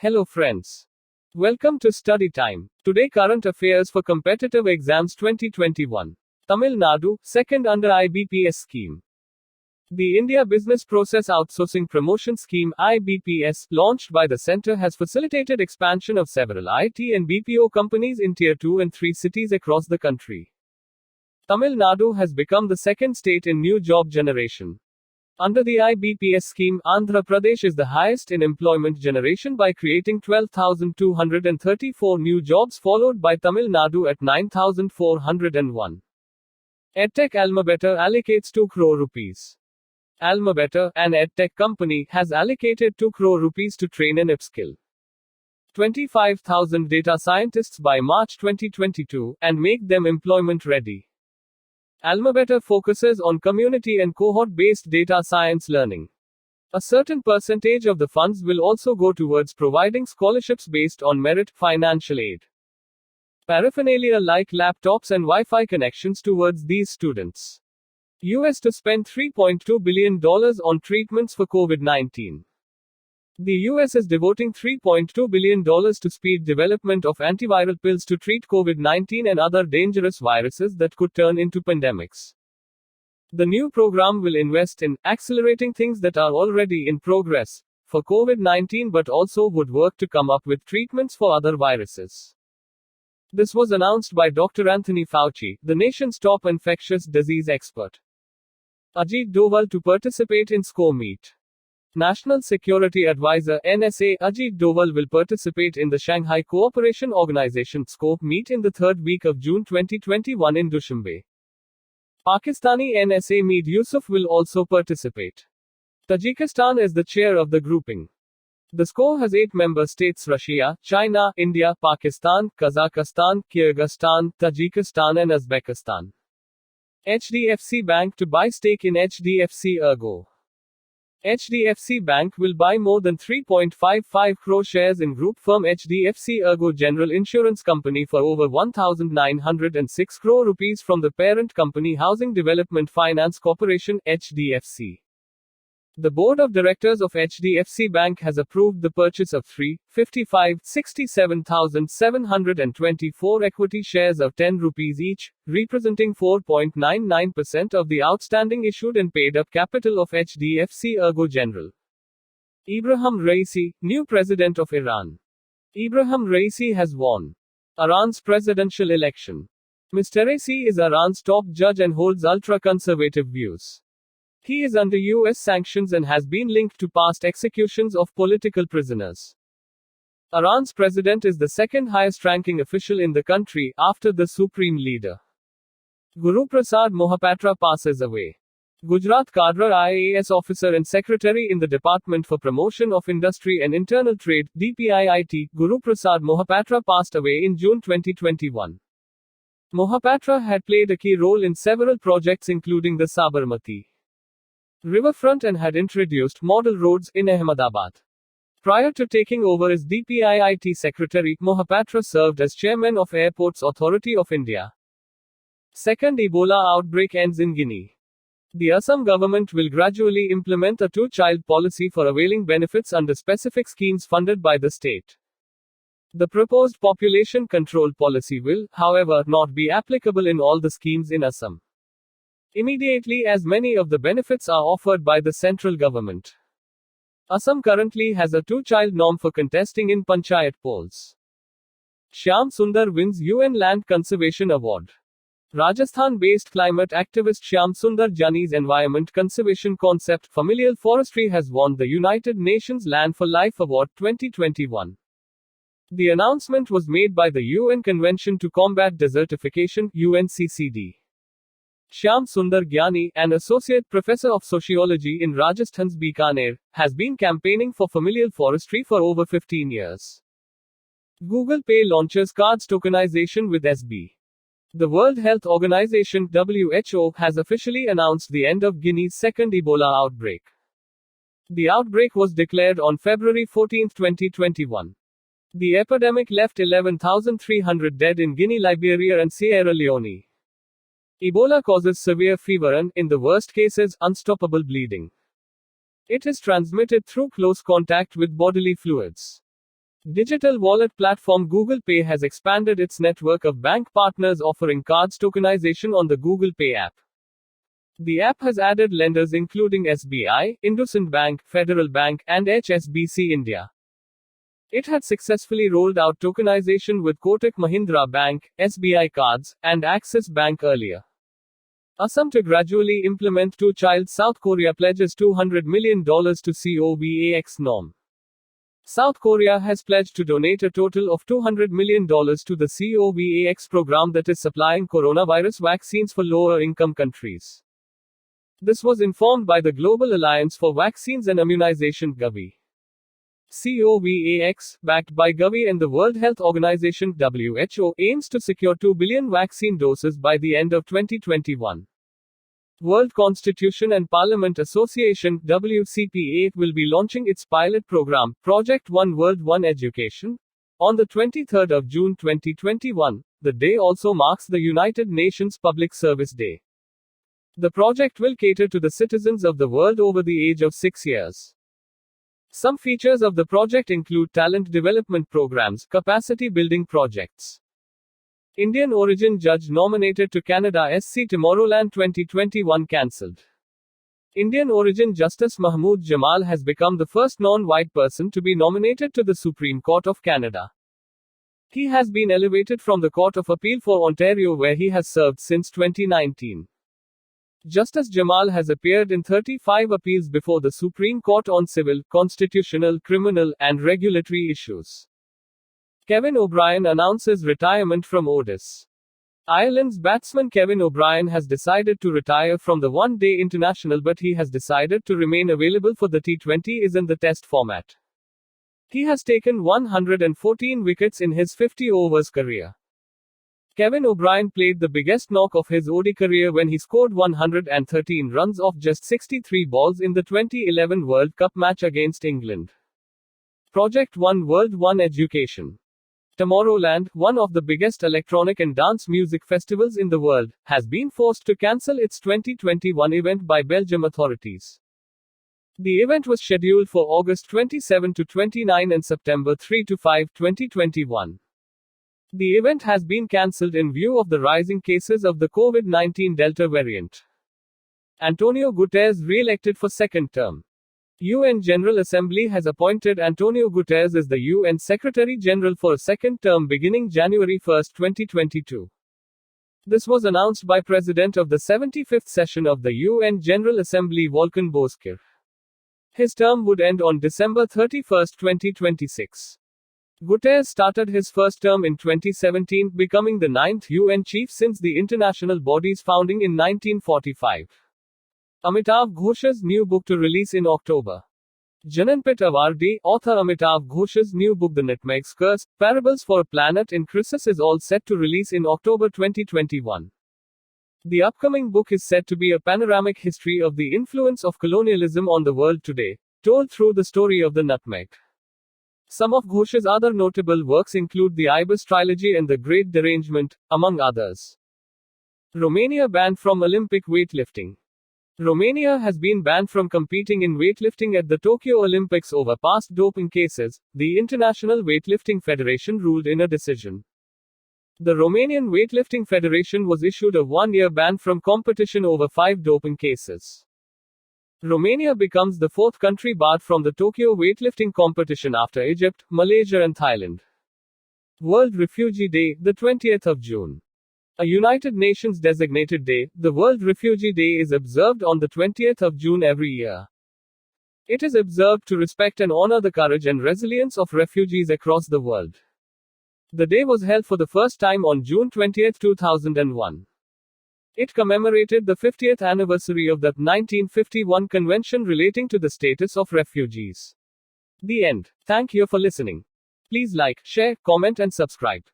Hello friends. Welcome to Study Time. Today current affairs for competitive exams 2021. Tamil Nadu, second under IBPS scheme. The India Business Process Outsourcing Promotion Scheme IBPS, launched by the centre, has facilitated expansion of several IT and BPO companies in Tier 2 and 3 cities across the country. Tamil Nadu has become the second state in new job generation. Under the IBPS scheme, Andhra Pradesh is the highest in employment generation by creating 12,234 new jobs, followed by Tamil Nadu at 9,401. EdTech Almabeta allocates 2 crore rupees. Almabeta, an EdTech company, has allocated 2 crore rupees to train and upskill 25,000 data scientists by March 2022 and make them employment ready. Almabeta focuses on community and cohort-based data science learning. A certain percentage of the funds will also go towards providing scholarships based on merit, financial aid, paraphernalia like laptops and Wi-Fi connections towards these students. US to spend $3.2 billion on treatments for COVID-19. The US is devoting $3.2 billion to speed development of antiviral pills to treat COVID-19 and other dangerous viruses that could turn into pandemics. The new program will invest in accelerating things that are already in progress for COVID-19 but also would work to come up with treatments for other viruses. This was announced by Dr. Anthony Fauci, the nation's top infectious disease expert. Ajit Doval to participate in SCO meet. National Security Advisor (NSA) Ajit Doval will participate in the Shanghai Cooperation Organization (SCO) meet in the third week of June 2021 in Dushanbe. Pakistani NSA Meet Yusuf will also participate. Tajikistan is the chair of the grouping. The SCO has 8 member states: Russia, China, India, Pakistan, Kazakhstan, Kyrgyzstan, Tajikistan and Uzbekistan. HDFC Bank to buy stake in HDFC Ergo. HDFC Bank will buy more than 3.55 crore shares in group firm HDFC Ergo General Insurance Company for over 1,906 crore rupees from the parent company Housing Development Finance Corporation, HDFC. The board of directors of HDFC Bank has approved the purchase of 3,57,724 equity shares of 10 rupees each, representing 4.99% of the outstanding issued and paid up capital of HDFC Ergo General. Ibrahim Raisi, new president of Iran. Ibrahim Raisi has won Iran's presidential election. Mr. Raisi is Iran's top judge and holds ultra-conservative views. He is under US sanctions and has been linked to past executions of political prisoners. Iran's president is the second highest ranking official in the country, after the supreme leader. Guru Prasad Mohapatra passes away. Gujarat Cadre IAS officer and secretary in the Department for Promotion of Industry and Internal Trade, DPIIT, Guru Prasad Mohapatra passed away in June 2021. Mohapatra had played a key role in several projects including the Sabarmati riverfront and had introduced model roads in Ahmedabad. Prior to taking over as DPIIT secretary, Mohapatra served as chairman of Airports Authority of India. Second Ebola outbreak ends in Guinea. The Assam government will gradually implement a two-child policy for availing benefits under specific schemes funded by the state. The proposed population control policy will, however, not be applicable in all the schemes in Assam immediately, as many of the benefits are offered by the central government. Assam currently has a two-child norm for contesting in panchayat polls. Shyam Sundar wins UN Land Conservation Award. Rajasthan-based climate activist Shyam Sundar Jani's environment conservation concept, familial forestry, has won the United Nations Land for Life Award 2021. The announcement was made by the UN Convention to Combat Desertification, UNCCD. Shyam Sundar Gyani, an associate professor of sociology in Rajasthan's Bikaner, has been campaigning for familial forestry for over 15 years. Google Pay launches cards tokenization with SB. The World Health Organization (WHO) has officially announced the end of Guinea's second Ebola outbreak. The outbreak was declared on February 14, 2021. The epidemic left 11,300 dead in Guinea, Liberia and Sierra Leone. Ebola causes severe fever and, in the worst cases, unstoppable bleeding. It is transmitted through close contact with bodily fluids. Digital wallet platform Google Pay has expanded its network of bank partners offering cards tokenization on the Google Pay app. The app has added lenders including SBI, IndusInd Bank, Federal Bank, and HSBC India. It had successfully rolled out tokenization with Kotak Mahindra Bank, SBI Cards, and Axis Bank earlier. Assam to gradually implement two-child South Korea pledges $200 million to COVAX norm. South Korea has pledged to donate a total of $200 million to the COVAX program that is supplying coronavirus vaccines for lower-income countries. This was informed by the Global Alliance for Vaccines and Immunization (Gavi). COVAX, backed by Gavi and the World Health Organization (WHO), aims to secure 2 billion vaccine doses by the end of 2021. World Constitution and Parliament Association (WCPA) will be launching its pilot program, Project One World One Education, on the 23rd of June 2021. The day also marks the United Nations Public Service Day. The project will cater to the citizens of the world over the age of 6 years. Some features of the project include talent development programs, capacity building projects. Indian origin judge nominated to Canada SC Tomorrowland 2021 cancelled. Indian origin Justice Mahmood Jamal has become the first non-white person to be nominated to the Supreme Court of Canada. He has been elevated from the Court of Appeal for Ontario where he has served since 2019. Justice Jamal has appeared in 35 appeals before the Supreme Court on civil, constitutional, criminal, and regulatory issues. Kevin O'Brien announces retirement from ODIs. Ireland's batsman Kevin O'Brien has decided to retire from the one-day international, but he has decided to remain available for the T20s in the Test format. He has taken 114 wickets in his 50 overs career. Kevin O'Brien played the biggest knock of his ODI career when he scored 113 runs off just 63 balls in the 2011 World Cup match against England. Project One World One Education. Tomorrowland, one of the biggest electronic and dance music festivals in the world, has been forced to cancel its 2021 event by Belgium authorities. The event was scheduled for August 27 to 29 and September 3 to 5, 2021. The event has been cancelled in view of the rising cases of the COVID-19 Delta variant. Antonio Guterres re-elected for second term. UN General Assembly has appointed Antonio Guterres as the UN Secretary-General for a second term beginning January 1, 2022. This was announced by President of the 75th session of the UN General Assembly Volkan Bozkır. His term would end on December 31, 2026. Guterres started his first term in 2017, becoming the 9th UN chief since the international body's founding in 1945. Amitav Ghosh's new book to release in October. Jananpit Awardi, author Amitav Ghosh's new book The Nutmeg's Curse, Parables for a Planet in Crisis is all set to release in October 2021. The upcoming book is said to be a panoramic history of the influence of colonialism on the world today, told through the story of the nutmeg. Some of Ghosh's other notable works include the Ibis Trilogy and The Great Derangement, among others. Romania banned from Olympic weightlifting. Romania has been banned from competing in weightlifting at the Tokyo Olympics over past doping cases, the International Weightlifting Federation ruled in a decision. The Romanian Weightlifting Federation was issued a one-year ban from competition over 5 doping cases. Romania becomes the 4th country barred from the Tokyo weightlifting competition after Egypt, Malaysia and Thailand. World Refugee Day, the 20th of June. A United Nations designated day, the World Refugee Day is observed on the 20th of June every year. It is observed to respect and honor the courage and resilience of refugees across the world. The day was held for the first time on June 20, 2001. It commemorated the 50th anniversary of the 1951 Convention relating to the status of refugees. The end. Thank you for listening. Please like, share, comment and subscribe.